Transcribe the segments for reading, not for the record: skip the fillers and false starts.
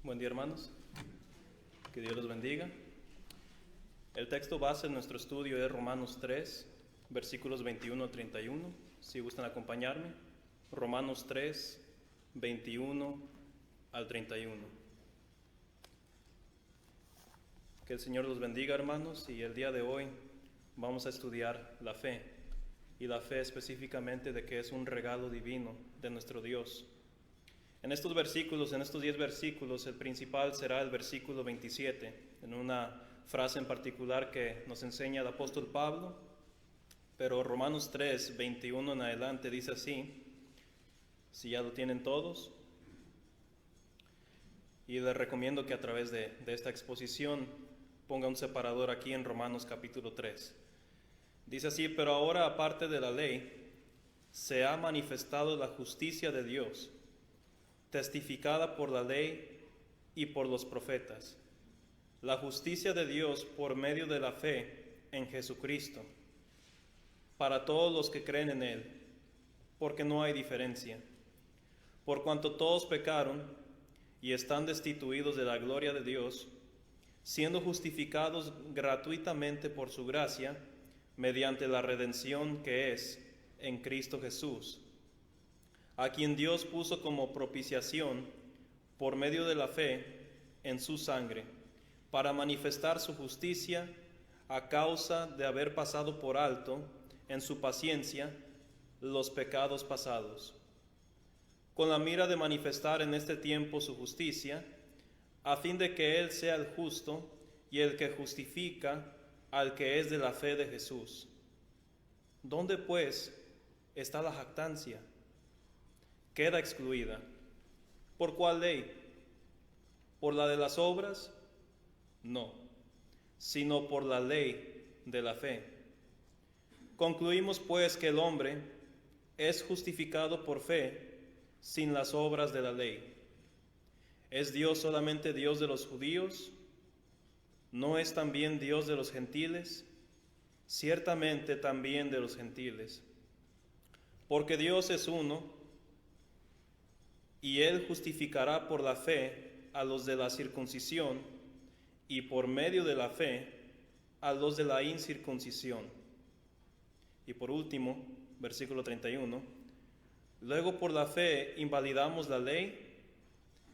Buen día, hermanos. Que Dios los bendiga. El texto base de nuestro estudio es Romanos 3, versículos 21 a 31. Si gustan acompañarme. Romanos 3, 21 al 31. Que el Señor los bendiga, hermanos, y el día de hoy vamos a estudiar la fe. Y la fe específicamente de que es un regalo divino de nuestro Dios. En estos 10 versículos, el principal será el versículo 27, en una frase en particular que nos enseña el apóstol Pablo, pero Romanos 3, 21 en adelante dice así, si ya lo tienen todos, y les recomiendo que a través de esta exposición ponga un separador aquí en Romanos capítulo 3. Dice así, pero ahora aparte de la ley, se ha manifestado la justicia de Dios, testificada por la ley y por los profetas, la justicia de Dios por medio de la fe en Jesucristo, para todos los que creen en Él, porque no hay diferencia. Por cuanto todos pecaron y están destituidos de la gloria de Dios, siendo justificados gratuitamente por su gracia, mediante la redención que es en Cristo Jesús, a quien Dios puso como propiciación por medio de la fe en su sangre, para manifestar su justicia a causa de haber pasado por alto en su paciencia los pecados pasados, con la mira de manifestar en este tiempo su justicia, a fin de que Él sea el justo y el que justifica al que es de la fe de Jesús. ¿Dónde pues está la jactancia? Queda excluida. ¿Por cuál ley? ¿Por la de las obras? No, sino por la ley de la fe. Concluimos pues que el hombre es justificado por fe sin las obras de la ley. ¿Es Dios solamente Dios de los judíos? ¿No es también Dios de los gentiles? Ciertamente también de los gentiles. Porque Dios es uno, y Él justificará por la fe a los de la circuncisión, y por medio de la fe a los de la incircuncisión. Y por último, versículo 31, luego por la fe invalidamos la ley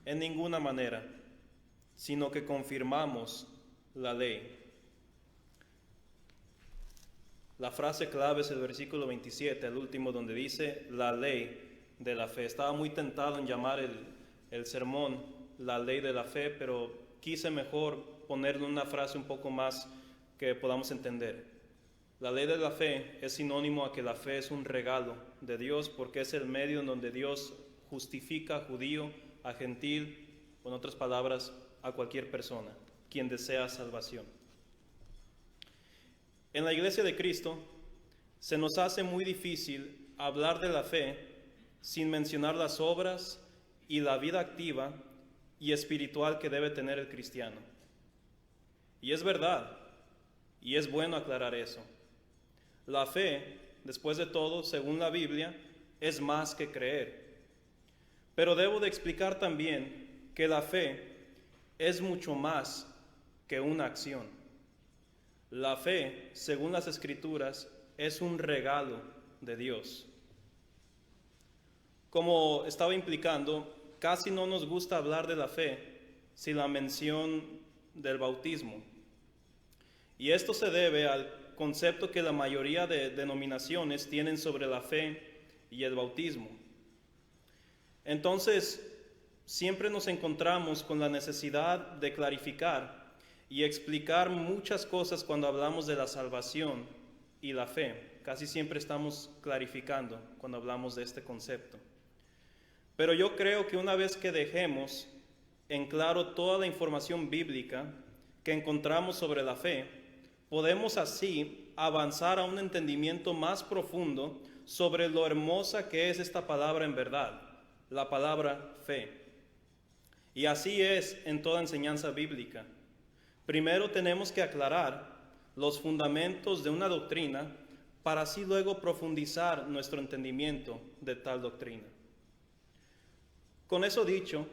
en ninguna manera, sino que confirmamos la ley. La frase clave es el versículo 27, el último, donde dice la ley de la fe. Estaba muy tentado en llamar el sermón la ley de la fe, pero quise mejor ponerle una frase un poco más que podamos entender. La ley de la fe es sinónimo a que la fe es un regalo de Dios, porque es el medio en donde Dios justifica a judío, a gentil, o en otras palabras, a cualquier persona, quien desea salvación. En la Iglesia de Cristo se nos hace muy difícil hablar de la fe sin mencionar las obras y la vida activa y espiritual que debe tener el cristiano. Y es verdad, y es bueno aclarar eso. La fe, después de todo, según la Biblia, es más que creer. Pero debo de explicar también que la fe es mucho más que una acción. La fe, según las Escrituras, es un regalo de Dios. Como estaba implicando, casi no nos gusta hablar de la fe sin la mención del bautismo. Y esto se debe al concepto que la mayoría de denominaciones tienen sobre la fe y el bautismo. Entonces, siempre nos encontramos con la necesidad de clarificar y explicar muchas cosas cuando hablamos de la salvación y la fe. Casi siempre estamos clarificando cuando hablamos de este concepto. Pero yo creo que una vez que dejemos en claro toda la información bíblica que encontramos sobre la fe, podemos así avanzar a un entendimiento más profundo sobre lo hermosa que es esta palabra en verdad, la palabra fe. Y así es en toda enseñanza bíblica. Primero tenemos que aclarar los fundamentos de una doctrina para así luego profundizar nuestro entendimiento de tal doctrina. Con eso dicho,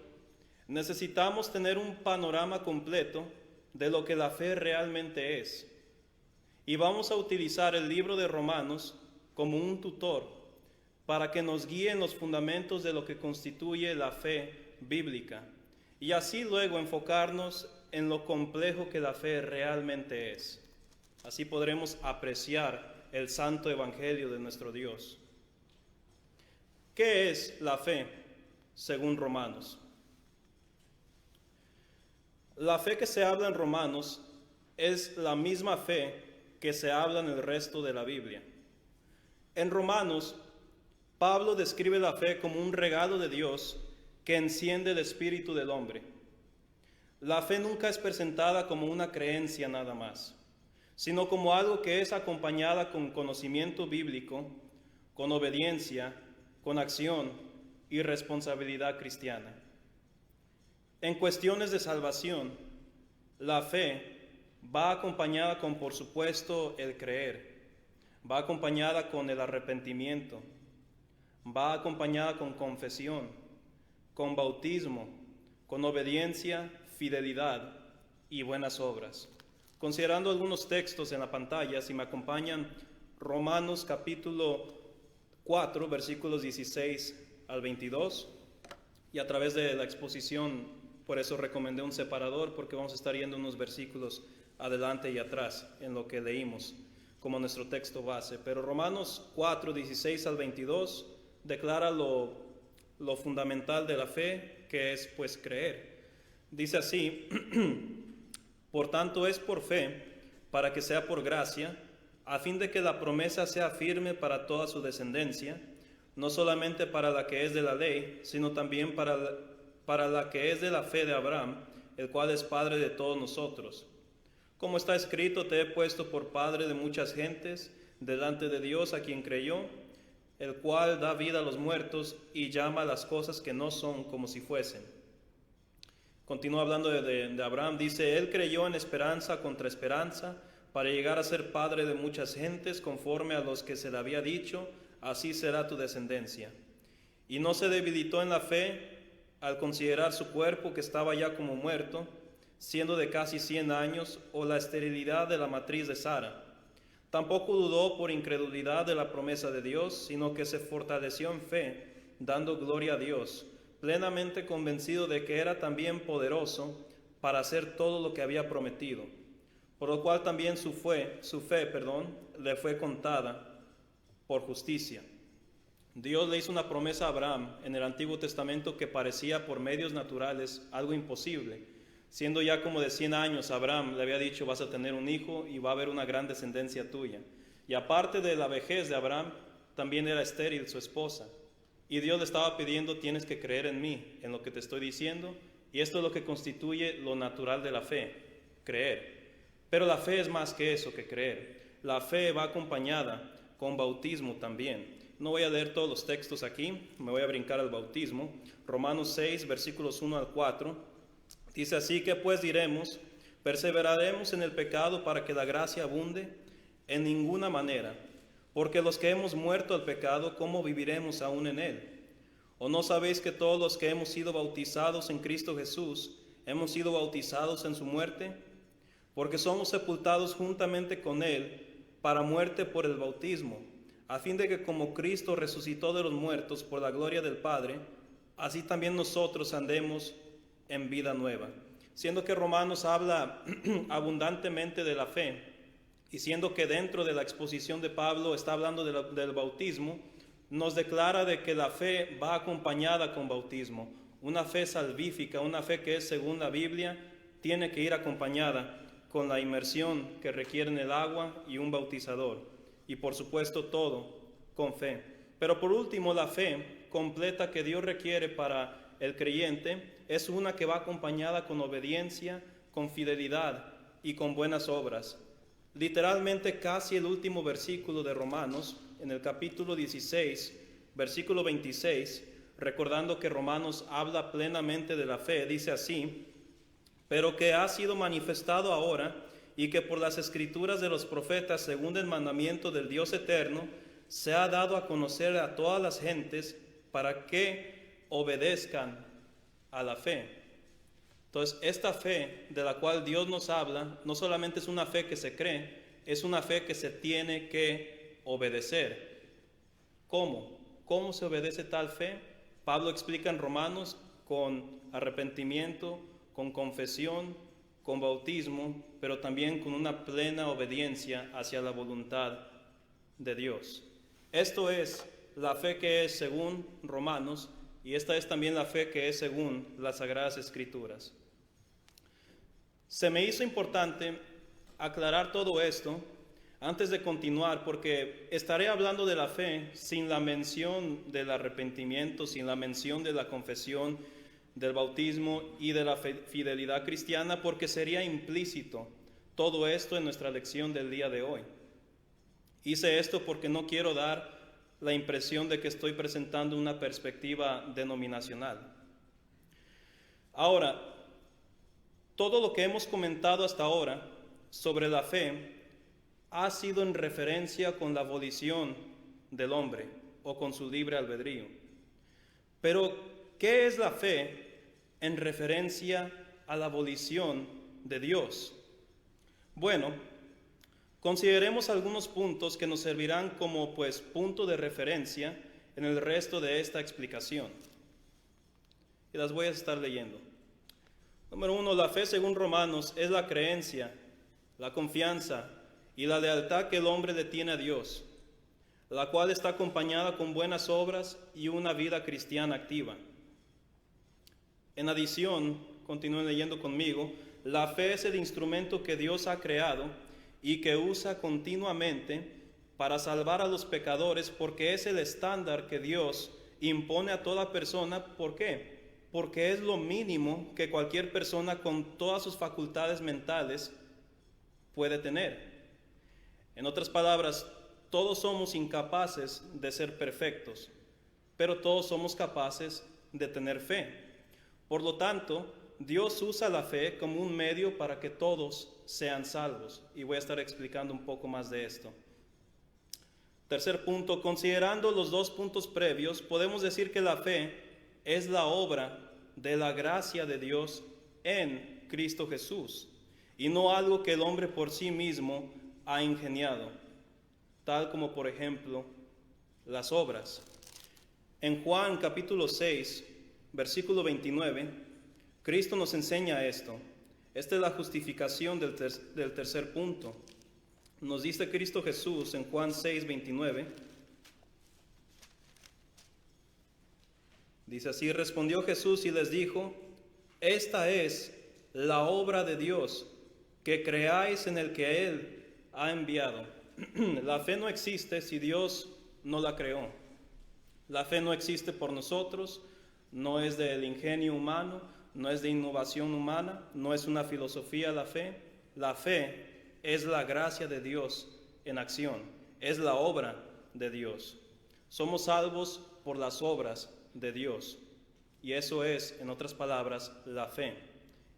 Necesitamos tener un panorama completo de lo que la fe realmente es. Y vamos a utilizar el libro de Romanos como un tutor para que nos guíe en los fundamentos de lo que constituye la fe bíblica. Y así luego enfocarnos en lo complejo que la fe realmente es. Así podremos apreciar el santo evangelio de nuestro Dios. ¿Qué es la fe según Romanos? La fe que se habla en Romanos es la misma fe que se habla en el resto de la Biblia. En Romanos, Pablo describe la fe como un regalo de Dios que enciende el espíritu del hombre. La fe nunca es presentada como una creencia nada más, sino como algo que es acompañada con conocimiento bíblico, con obediencia, con acción y responsabilidad cristiana. En cuestiones de salvación, la fe va acompañada con, por supuesto, el creer, va acompañada con el arrepentimiento, va acompañada con confesión, con bautismo, con obediencia, fidelidad y buenas obras. Considerando algunos textos en la pantalla, si me acompañan, Romanos capítulo 4, versículos 16 al 22, y a través de la exposición, por eso recomendé un separador, porque vamos a estar yendo unos versículos adelante y atrás en lo que leímos como nuestro texto base. Pero Romanos 4, 16 al 22 declara lo fundamental de la fe, que es pues creer. Dice así: por tanto es por fe, para que sea por gracia, a fin de que la promesa sea firme para toda su descendencia, no solamente para la que es de la ley, sino también para la que es de la fe de Abraham, el cual es padre de todos nosotros. Como está escrito, te he puesto por padre de muchas gentes, delante de Dios a quien creyó, el cual da vida a los muertos y llama a las cosas que no son como si fuesen. Continúa hablando de Abraham, dice: él creyó en esperanza contra esperanza, para llegar a ser padre de muchas gentes, conforme a los que se le había dicho, así será tu descendencia. Y no se debilitó en la fe al considerar su cuerpo, que estaba ya como muerto, siendo de casi 100 años, o la esterilidad de la matriz de Sara. Tampoco dudó por incredulidad de la promesa de Dios, sino que se fortaleció en fe, dando gloria a Dios, plenamente convencido de que era también poderoso para hacer todo lo que había prometido, por lo cual también su fe, le fue contada por justicia. Dios le hizo una promesa a Abraham en el Antiguo Testamento que parecía por medios naturales algo imposible. Siendo ya como de 100 años, Abraham le había dicho: vas a tener un hijo y va a haber una gran descendencia tuya. Y aparte de la vejez de Abraham, también era estéril su esposa. Y Dios le estaba pidiendo: tienes que creer en mí, en lo que te estoy diciendo. Y esto es lo que constituye lo natural de la fe, creer. Pero la fe es más que eso, que creer. La fe va acompañada con bautismo también. No voy a leer todos los textos aquí, me voy a brincar al bautismo. Romanos 6, versículos 1 al 4, dice así: que pues diremos, perseveraremos en el pecado para que la gracia abunde. En ninguna manera, porque los que hemos muerto al pecado, ¿cómo viviremos aún en él? ¿O no sabéis que todos los que hemos sido bautizados en Cristo Jesús, hemos sido bautizados en su muerte? Porque somos sepultados juntamente con él para muerte por el bautismo, a fin de que como Cristo resucitó de los muertos por la gloria del Padre, así también nosotros andemos en vida nueva. Siendo que Romanos habla abundantemente de la fe, y siendo que dentro de la exposición de Pablo está hablando del bautismo, nos declara de que la fe va acompañada con bautismo. Una fe salvífica, una fe que es según la Biblia, tiene que ir acompañada con la inmersión que requiere en el agua y un bautizador. Y por supuesto todo con fe. Pero por último, la fe completa que Dios requiere para el creyente es una que va acompañada con obediencia, con fidelidad y con buenas obras. Literalmente casi el último versículo de Romanos, en el capítulo 16, versículo 26, recordando que Romanos habla plenamente de la fe, dice así: pero que ha sido manifestado ahora, y que por las escrituras de los profetas, según el mandamiento del Dios eterno, se ha dado a conocer a todas las gentes para que obedezcan a la fe. Entonces, esta fe de la cual Dios nos habla, no solamente es una fe que se cree, es una fe que se tiene que obedecer. ¿Cómo? ¿Cómo se obedece tal fe? Pablo explica en Romanos con arrepentimiento, con confesión, con bautismo, pero también con una plena obediencia hacia la voluntad de Dios. Esto es la fe que es según Romanos, y esta es también la fe que es según las Sagradas Escrituras. Se me hizo importante aclarar todo esto antes de continuar, porque estaré hablando de la fe sin la mención del arrepentimiento, sin la mención de la confesión, del bautismo y de la fidelidad cristiana, porque sería implícito todo esto en nuestra lección del día de hoy. Hice esto porque no quiero dar la impresión de que estoy presentando una perspectiva denominacional. Ahora, todo lo que hemos comentado hasta ahora sobre la fe ha sido en referencia con la volición del hombre o con su libre albedrío. Pero, ¿qué es la fe en referencia a la volición de Dios? Bueno, consideremos algunos puntos que nos servirán como punto de referencia en el resto de esta explicación. Y las voy a estar leyendo. Número 1, la fe según Romanos es la creencia, la confianza y la lealtad que el hombre le tiene a Dios, la cual está acompañada con buenas obras y una vida cristiana activa. En adición, continúen leyendo conmigo, la fe es el instrumento que Dios ha creado y que usa continuamente para salvar a los pecadores, porque es el estándar que Dios impone a toda persona. ¿Por qué? Porque es lo mínimo que cualquier persona con todas sus facultades mentales puede tener. En otras palabras, todos somos incapaces de ser perfectos, pero todos somos capaces de tener fe. Por lo tanto, Dios usa la fe como un medio para que todos sean salvos. Y voy a estar explicando un poco más de esto. Tercer punto, considerando los dos puntos previos, podemos decir que la fe es la obra de la gracia de Dios en Cristo Jesús, y no algo que el hombre por sí mismo ha ingeniado, tal como por ejemplo las obras. En Juan capítulo 6, versículo 29, Cristo nos enseña esto. Esta es la justificación del tercer punto. Nos dice Cristo Jesús en Juan 6, 29. Dice así: respondió Jesús y les dijo: esta es la obra de Dios, que creáis en el que Él ha enviado. La fe no existe si Dios no la creó. La fe no existe por nosotros, no es del ingenio humano, no es de innovación humana, no es una filosofía la fe. La fe es la gracia de Dios en acción, es la obra de Dios. Somos salvos por las obras de Dios, y eso es, en otras palabras, la fe.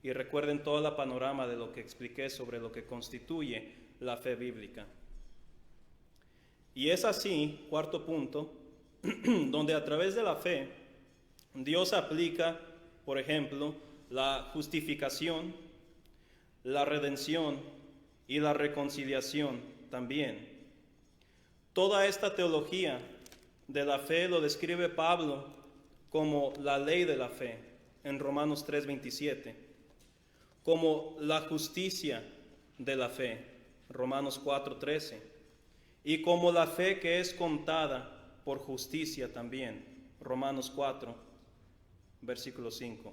Y recuerden todo el panorama de lo que expliqué sobre lo que constituye la fe bíblica. Y es así, cuarto punto, donde a través de la fe Dios aplica, por ejemplo, la justificación, la redención y la reconciliación también. Toda esta teología de la fe lo describe Pablo como la ley de la fe en Romanos 3:27, como la justicia de la fe, Romanos 4:13, y como la fe que es contada por justicia también, Romanos 4, versículo 5.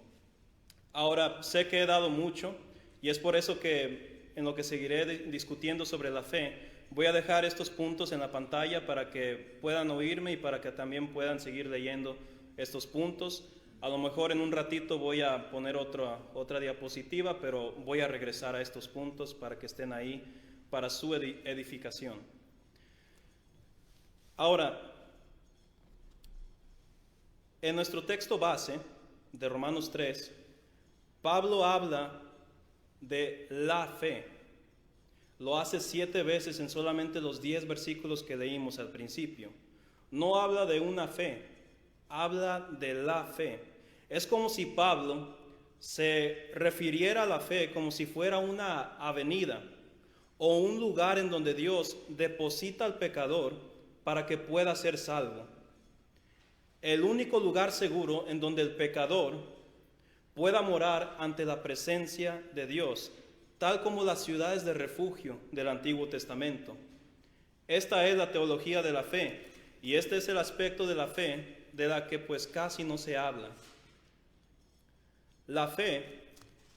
Ahora, sé que he dado mucho, y es por eso que en lo que seguiré discutiendo sobre la fe, voy a dejar estos puntos en la pantalla para que puedan oírme y para que también puedan seguir leyendo estos puntos. A lo mejor en un ratito voy a poner otra diapositiva, pero voy a regresar a estos puntos para que estén ahí para su edificación. Ahora, en nuestro texto base de Romanos 3, Pablo habla de la fe. Lo hace 7 veces en solamente los 10 versículos que leímos al principio. No habla de una fe, habla de la fe. Es como si Pablo se refiriera a la fe como si fuera una avenida o un lugar en donde Dios deposita al pecador para que pueda ser salvo. El único lugar seguro en donde el pecador pueda morar ante la presencia de Dios, tal como las ciudades de refugio del Antiguo Testamento. Esta es la teología de la fe, y este es el aspecto de la fe de la que pues casi no se habla. La fe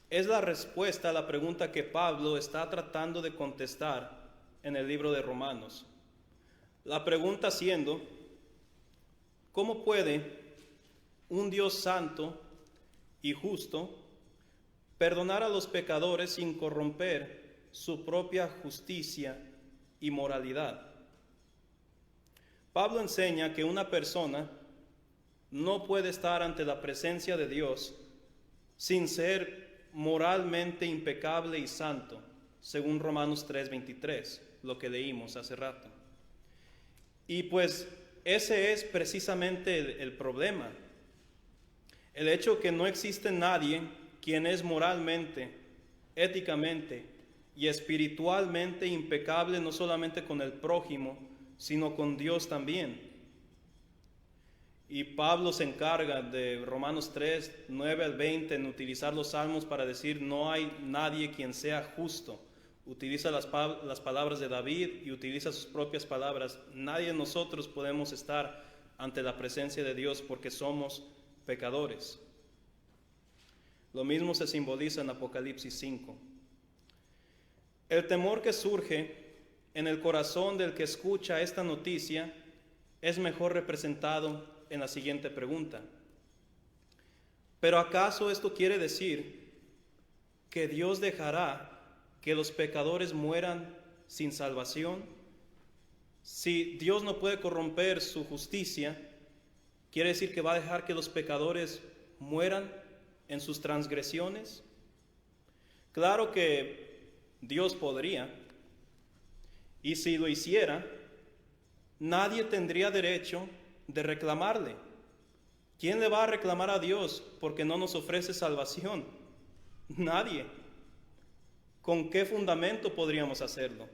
es la respuesta a la pregunta que Pablo está tratando de contestar en el libro de Romanos. La pregunta siendo, ¿cómo puede un Dios santo y justo perdonar a los pecadores sin corromper su propia justicia y moralidad? Pablo enseña que una persona no puede estar ante la presencia de Dios sin ser moralmente impecable y santo, según Romanos 3:23, lo que leímos hace rato. Y pues ese es precisamente el problema. El hecho que no existe nadie quien es moralmente, éticamente y espiritualmente impecable, no solamente con el prójimo, sino con Dios también. Y Pablo se encarga de Romanos 3, 9 al 20 en utilizar los salmos para decir no hay nadie quien sea justo. Utiliza las palabras de David y utiliza sus propias palabras. Nadie de nosotros podemos estar ante la presencia de Dios porque somos pecadores. Lo mismo se simboliza en Apocalipsis 5. El temor que surge en el corazón del que escucha esta noticia es mejor representado en la siguiente pregunta. ¿Pero acaso esto quiere decir que Dios dejará que los pecadores mueran sin salvación? Si Dios no puede corromper su justicia, ¿quiere decir que va a dejar que los pecadores mueran en sus transgresiones? Claro que Dios podría, y si lo hiciera, nadie tendría derecho de reclamarle. ¿Quién le va a reclamar a Dios porque no nos ofrece salvación? Nadie. ¿Con qué fundamento podríamos hacerlo?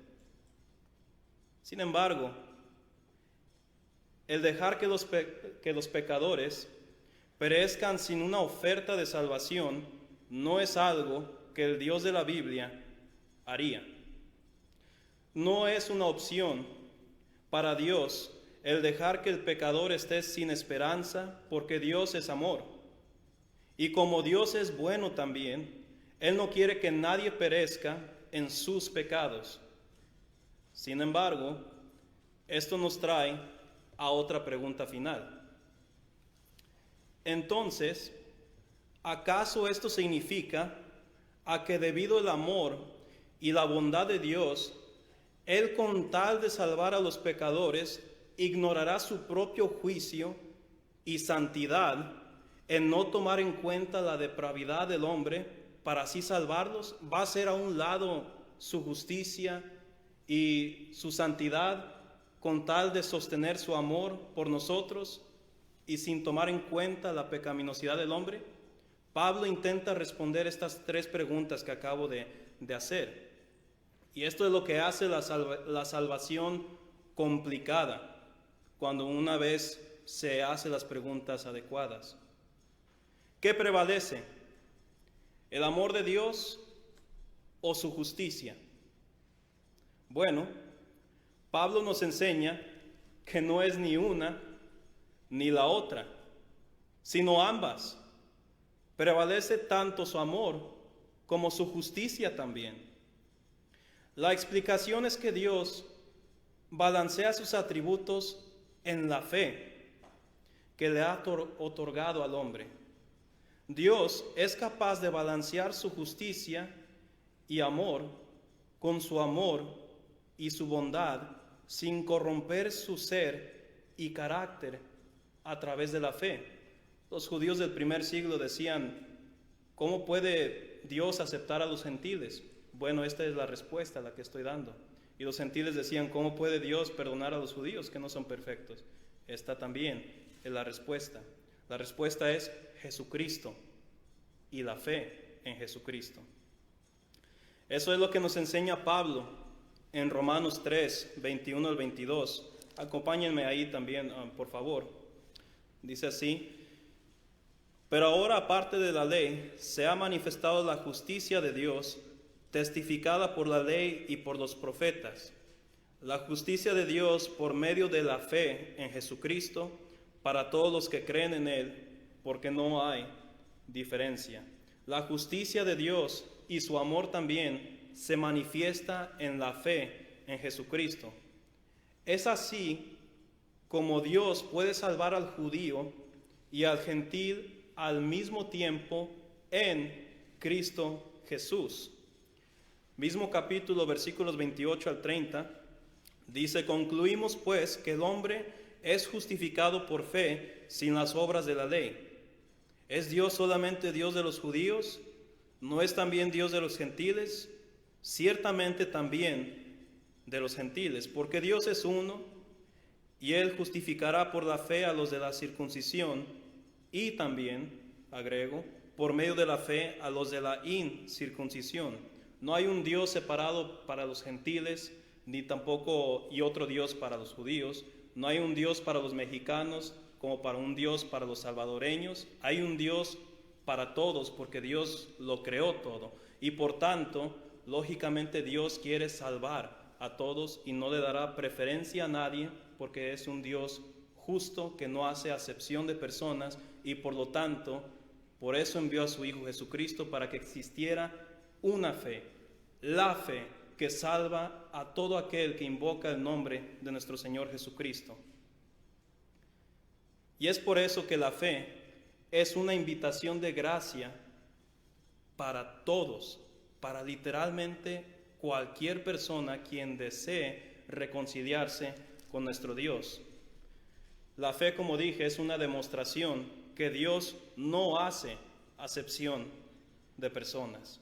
Sin embargo, el dejar que los pecadores perezcan sin una oferta de salvación no es algo que el Dios de la Biblia haría. No es una opción para Dios el dejar que el pecador esté sin esperanza, porque Dios es amor. Y como Dios es bueno también, Él no quiere que nadie perezca en sus pecados. Sin embargo, esto nos trae a otra pregunta final. Entonces, ¿acaso esto significa a que debido al amor y la bondad de Dios, Él con tal de salvar a los pecadores, ignorará su propio juicio y santidad en no tomar en cuenta la depravidad del hombre para así salvarlos? ¿Va a hacer a un lado su justicia y su santidad con tal de sostener su amor por nosotros y sin tomar en cuenta la pecaminosidad del hombre? Pablo intenta responder estas tres preguntas que acabo de hacer. Y esto es lo que hace la salvación complicada cuando una vez se hacen las preguntas adecuadas. ¿Qué prevalece? ¿El amor de Dios o su justicia? Bueno, Pablo nos enseña que no es ni una ni la otra, sino ambas. Prevalece tanto su amor como su justicia también. La explicación es que Dios balancea sus atributos en la fe que le ha otorgado al hombre. Dios es capaz de balancear su justicia y amor con su amor y su bondad sin corromper su ser y carácter a través de la fe. Los judíos del primer siglo decían, ¿cómo puede Dios aceptar a los gentiles? Bueno, esta es la respuesta a la que estoy dando. Y los gentiles decían, ¿cómo puede Dios perdonar a los judíos que no son perfectos? Esta también es la respuesta. La respuesta es Jesucristo. y la fe en Jesucristo. Eso es lo que nos enseña Pablo en Romanos 3, 21 al 22. Acompáñenme ahí también, por favor. Dice así: pero ahora, aparte de la ley, se ha manifestado la justicia de Dios, testificada por la ley y por los profetas. La justicia de Dios por medio de la fe en Jesucristo para todos los que creen en Él, porque no hay diferencia. La justicia de Dios y su amor también se manifiesta en la fe en Jesucristo. Es así como Dios puede salvar al judío y al gentil al mismo tiempo en Cristo Jesús. Mismo capítulo, versículos 28 al 30, dice: concluimos pues que el hombre es justificado por fe sin las obras de la ley. ¿Es Dios solamente Dios de los judíos? ¿No es también Dios de los gentiles? Ciertamente también de los gentiles, porque Dios es uno, y Él justificará por la fe a los de la circuncisión, y también, agrego, por medio de la fe a los de la incircuncisión. No hay un Dios separado para los gentiles, ni tampoco y otro Dios para los judíos. No hay un Dios para los mexicanos como para un Dios para los salvadoreños. Hay un Dios para todos, porque Dios lo creó todo. Y por tanto, lógicamente Dios quiere salvar a todos y no le dará preferencia a nadie, porque es un Dios justo que no hace acepción de personas, y por lo tanto, por eso envió a su Hijo Jesucristo, para que existiera una fe, la fe que salva a todo aquel que invoca el nombre de nuestro Señor Jesucristo. Y es por eso que la fe es una invitación de gracia para todos, para literalmente cualquier persona quien desee reconciliarse con nuestro Dios. La fe, como dije, es una demostración que Dios no hace acepción de personas.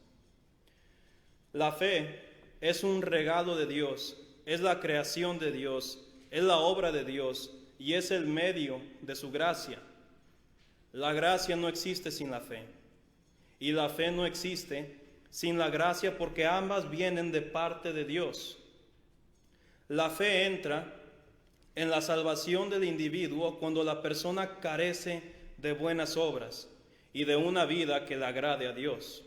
La fe es un regalo de Dios, es la creación de Dios, es la obra de Dios y es el medio de su gracia. La gracia no existe sin la fe, y la fe no existe sin la gracia, porque ambas vienen de parte de Dios. La fe entra en la salvación del individuo cuando la persona carece de buenas obras y de una vida que le agrade a Dios.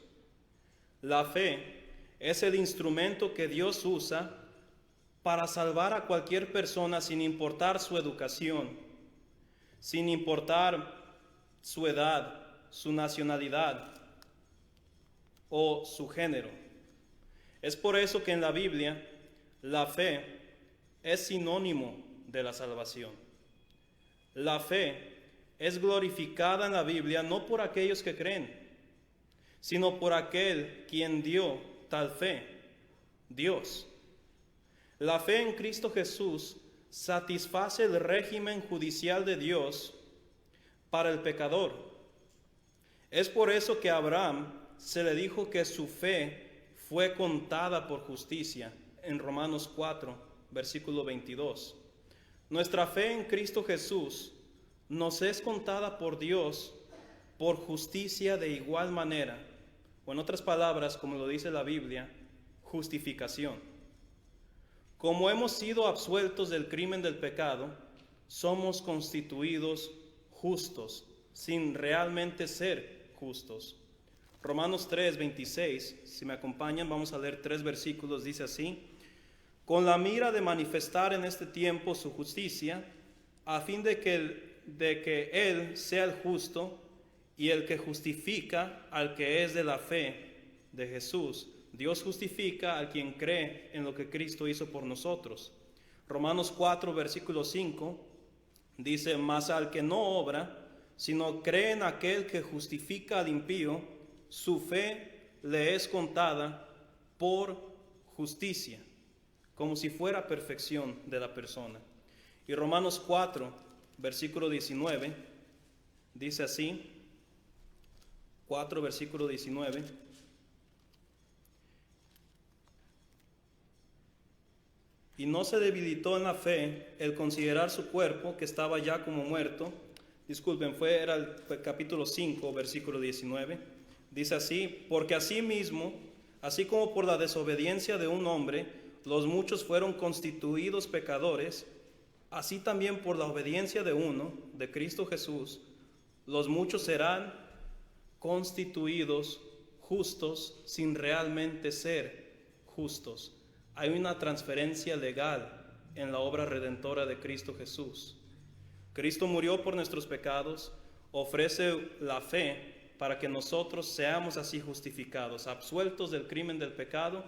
La fe es el instrumento que Dios usa para salvar a cualquier persona sin importar su educación, sin importar su edad, su nacionalidad o su género. Es por eso que en la Biblia la fe es sinónimo de la salvación. La fe es glorificada en la Biblia no por aquellos que creen, sino por aquel quien dio tal fe, Dios. La fe en Cristo Jesús satisface el régimen judicial de Dios para el pecador. Es por eso que a Abraham se le dijo que su fe fue contada por justicia en Romanos 4, versículo 22. Nuestra fe en Cristo Jesús nos es contada por Dios por justicia de igual manera, o en otras palabras, como lo dice la Biblia, justificación. Como hemos sido absueltos del crimen del pecado, somos constituidos justos, sin realmente ser justos. Romanos 3, 26, si me acompañan, vamos a leer 3 versículos, dice así: con la mira de manifestar en este tiempo su justicia, a fin de que Él sea el justo y el que justifica al que es de la fe de Jesús. Dios justifica al quien cree en lo que Cristo hizo por nosotros. Romanos 4, versículo 5, dice: mas al que no obra, sino cree en aquel que justifica al impío, su fe le es contada por justicia, como si fuera perfección de la persona. Y Romanos 4, versículo 19, dice así, 4, versículo 19: y no se debilitó en la fe el considerar su cuerpo, que estaba ya como muerto. Disculpen, era el capítulo 5, versículo 19. Dice así, porque asimismo, así como por la desobediencia de un hombre, los muchos fueron constituidos pecadores, así también por la obediencia de uno, de Cristo Jesús, los muchos serán constituidos justos sin realmente ser justos. Hay una transferencia legal en la obra redentora de Cristo Jesús. Cristo murió por nuestros pecados, ofrece la fe para que nosotros seamos así justificados, absueltos del crimen del pecado,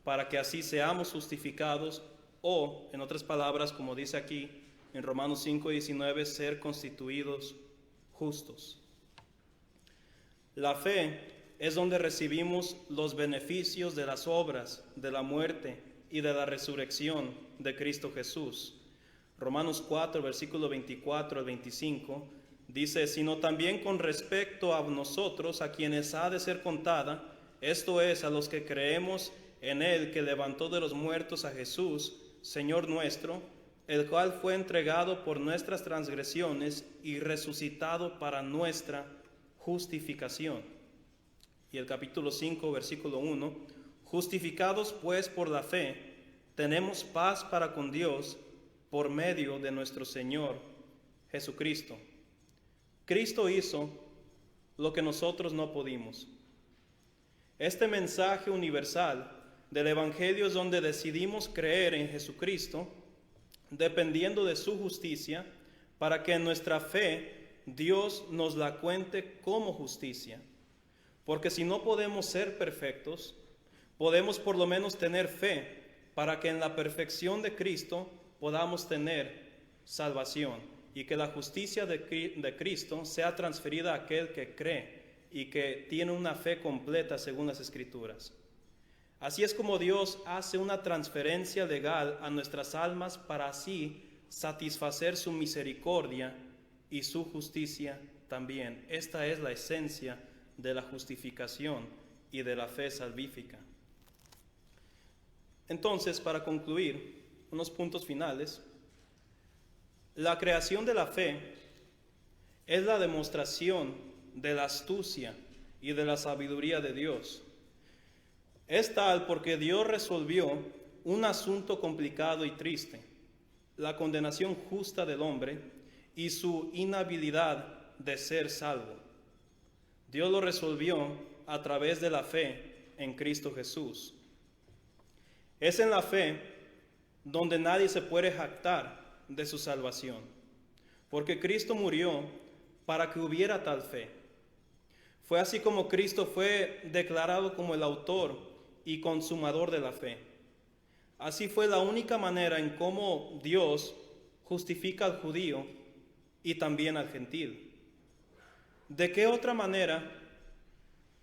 para que así seamos justificados, o, en otras palabras, como dice aquí en Romanos 5:19, ser constituidos justos. La fe es donde recibimos los beneficios de las obras, de la muerte y de la resurrección de Cristo Jesús. Romanos 4, versículo 24 al 25, dice, sino también con respecto a nosotros, a quienes ha de ser contada, esto es, a los que creemos en Él, que levantó de los muertos a Jesús, Señor nuestro, el cual fue entregado por nuestras transgresiones y resucitado para nuestra justificación. Y el capítulo 5, versículo 1, justificados pues por la fe, tenemos paz para con Dios por medio de nuestro Señor Jesucristo. Cristo hizo lo que nosotros no pudimos. Este mensaje universal del Evangelio es donde decidimos creer en Jesucristo, dependiendo de su justicia, para que en nuestra fe Dios nos la cuente como justicia. Porque si no podemos ser perfectos, podemos por lo menos tener fe para que en la perfección de Cristo podamos tener salvación y que la justicia de Cristo sea transferida a aquel que cree y que tiene una fe completa según las Escrituras. Así es como Dios hace una transferencia legal a nuestras almas para así satisfacer su misericordia y su justicia también. Esta es la esencia de la justificación y de la fe salvífica. Entonces, para concluir, unos puntos finales. La creación de la fe es la demostración de la astucia y de la sabiduría de Dios. Es tal porque Dios resolvió un asunto complicado y triste, la condenación justa del hombre y su inhabilidad de ser salvo. Dios lo resolvió a través de la fe en Cristo Jesús. Es en la fe donde nadie se puede jactar de su salvación, porque Cristo murió para que hubiera tal fe. Fue así como Cristo fue declarado como el autor y consumador de la fe. Así fue la única manera en cómo Dios justifica al judío y también al gentil. ¿De qué otra manera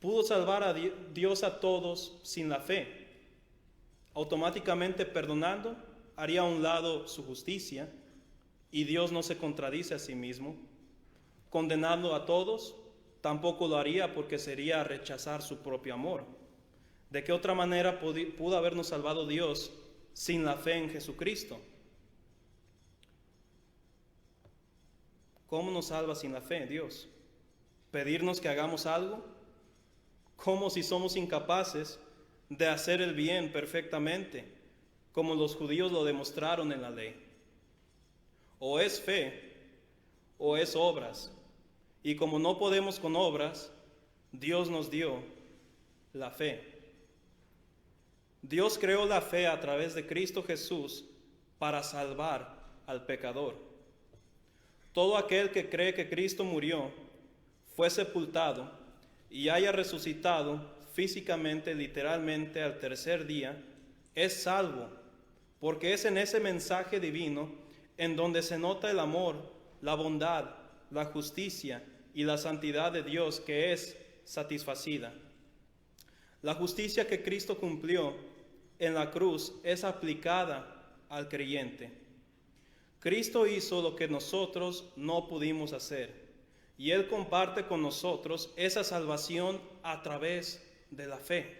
pudo salvar a Dios a todos sin la fe? Automáticamente perdonando, haría a un lado su justicia, y Dios no se contradice a sí mismo. Condenando a todos, tampoco lo haría, porque sería rechazar su propio amor. ¿De qué otra manera pudo habernos salvado Dios sin la fe en Jesucristo? ¿Cómo nos salva sin la fe Dios? ¿Pedirnos que hagamos algo? ¿Cómo si somos incapaces de hacer el bien perfectamente, como los judíos lo demostraron en la ley? O es fe, o es obras. Y como no podemos con obras, Dios nos dio la fe. Dios creó la fe a través de Cristo Jesús para salvar al pecador. Todo aquel que cree que Cristo murió, fue sepultado y haya resucitado físicamente, literalmente, al tercer día, es salvo, porque es en ese mensaje divino en donde se nota el amor, la bondad, la justicia y la santidad de Dios que es satisfacida. La justicia que Cristo cumplió en la cruz es aplicada al creyente. Cristo hizo lo que nosotros no pudimos hacer, y Él comparte con nosotros esa salvación a través de la fe.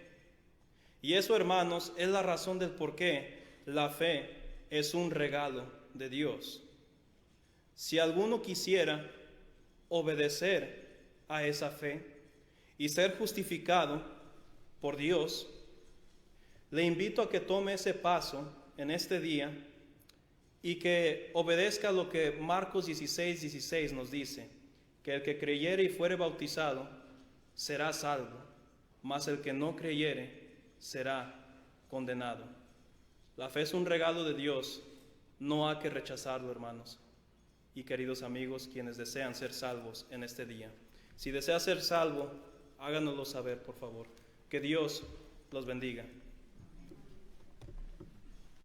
Y eso, hermanos, es la razón del por qué la fe es un regalo de Dios. Si alguno quisiera obedecer a esa fe y ser justificado por Dios, le invito a que tome ese paso en este día y que obedezca lo que Marcos 16:16 nos dice, que el que creyere y fuere bautizado será salvo, mas el que no creyere será condenado. La fe es un regalo de Dios, no hay que rechazarlo, hermanos y queridos amigos, quienes desean ser salvos en este día. Si desea ser salvo, háganoslo saber, por favor. Que Dios los bendiga.